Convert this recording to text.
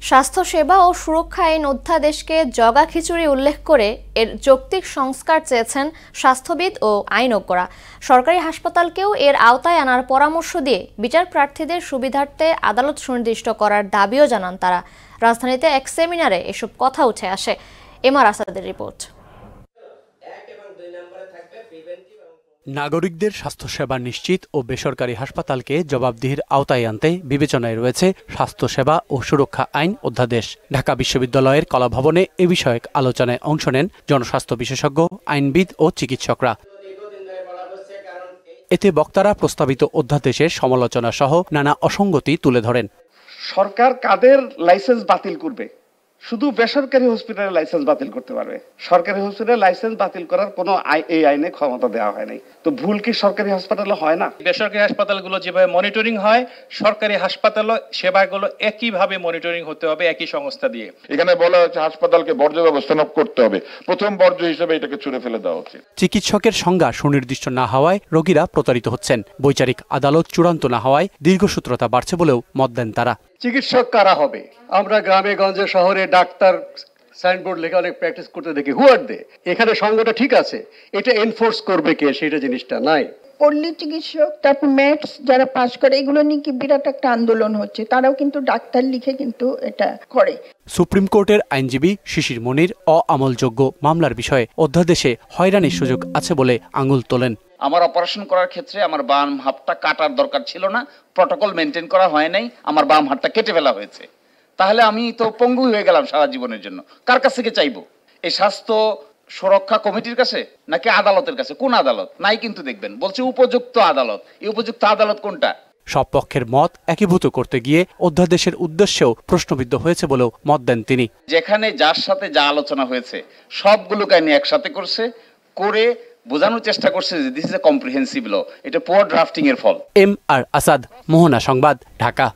স্বাস্থ্যসেবা ও সুরক্ষা আইন অধ্যাদেশকে জগা খিচুড়ি উল্লেখ করে এর যৌক্তিক সংস্কার চেয়েছেন স্বাস্থ্যবিদ ও আইনজ্ঞরা। সরকারি হাসপাতালকেও এর আওতায় আনার পরামর্শ দিয়ে বিচার প্রার্থীদের সুবিধার্থে আদালত সুনির্দিষ্ট করার দাবিও জানান তারা। রাজধানীতে এক সেমিনারে এসব কথা উঠে আসে। এমআর আসাদের রিপোর্ট। নাগরিকদের স্বাস্থ্যসেবা নিশ্চিত ও বেসরকারি হাসপাতালকে জবাবদিহির আওতায় আনতে বিবেচনায় রয়েছে স্বাস্থ্যসেবা ও সুরক্ষা আইন অধ্যাদেশ। ঢাকা বিশ্ববিদ্যালয়ের কলাভবনে এ বিষয়ক আলোচনায় অংশ নেন জনস্বাস্থ্য বিশেষজ্ঞ, আইনবিদ ও চিকিৎসকরা। এতে বক্তারা প্রস্তাবিত অধ্যাদেশের সমালোচনা সহ নানা অসঙ্গতি তুলে ধরেন। সরকার কাদের লাইসেন্স বাতিল করবে? শুধু বেসরকারি হসপিটালের লাইসেন্স বাতিল করতে পারবে। সরকারি হসপিটালের লাইসেন্স বাতিল করার কোনো এই আইনে ক্ষমতা দেওয়া হয় নাই। তো ভুল কি সরকারি হাসপাতালে হয় না? বেসরকারি হাসপাতালগুলো যেভাবে মনিটরিং হয়, সরকারি হাসপাতাল সেবাগুলো একইভাবে মনিটরিং হতে হবে একই সংস্থা দিয়ে। এখানে বলা হচ্ছে হাসপাতালকে বর্জ্য ব্যবস্থাপনা করতে হবে, প্রথম বর্জ্য হিসেবে এটাকে ছুঁড়ে ফেলে দেওয়া উচিত। চিকিৎসকের সংজ্ঞা সুনির্দিষ্ট না হওয়ায় রোগীরা প্রতারিত হচ্ছেন। বৈচারিক আদালত চূড়ান্ত না হওয়ায় দীর্ঘসূত্রতা বাড়ছে বলেও মত দেন তারা। চিকিৎসক কারা হবে? আমরা গ্রামে গঞ্জে শহরে ডাক্তার সাইনবোর্ড লেখা অনেক প্র্যাকটিস করতে দেখি। হু আর দে? এখানে সংজ্ঞাটা ঠিক আছে, এটা এনফোর্স করবে কে সেটা জিনিসটা নাই। পল্লী চিকিৎসক, তারপর ম্যাটস যারা পাশ করে, এগুলো নিয়ে কি বিরাট একটা আন্দোলন হচ্ছে। তারাও কিন্তু ডাক্তার লিখে কিন্তু এটা করে। সুপ্রিম কোর্টের আইনজীবী শিশির মনির অআমলযোগ্য মামলার বিষয়ে অধ্যাদেশে হয়রানির সুযোগ আছে বলে আঙুল তোলেন। আমার অপারেশন করার ক্ষেত্রে আমার বাম হাতটা কাটার দরকার ছিল না, প্রটোকল মেনটেন করা হয় নাই, আমার বাম হাতটা কেটে ফেলা হয়েছে। তাহলে আমি তো পঙ্গু হয়ে গেলাম সারা জীবনের জন্য। কার কাছ থেকে চাইবো? এই স্বাস্থ্য সুরক্ষা কমিটির কাছে নাকি আদালতের কাছে? কোন আদালত? নাই কিন্তু দেখবেন বলছে উপযুক্ত আদালত। এই উপযুক্ত আদালত কোনটা? সব পক্ষের মত একীভূত করতে গিয়ে অধ্যাদেশের উদ্দেশ্যেও প্রশ্নবিদ্ধ হয়েছে বলেও মত দেন তিনি। যেখানে যার সাথে যা আলোচনা হয়েছে সবগুলোকে নিয়ে একসাথে করে বোঝানোর চেষ্টা করছে যে দিস ইজ এ কম্প্রিহেন্সিভ ল, এটা পুয়ার ড্রাফটিং এর ফল। এমআর আসাদ, মোহনা সংবাদ, ঢাকা।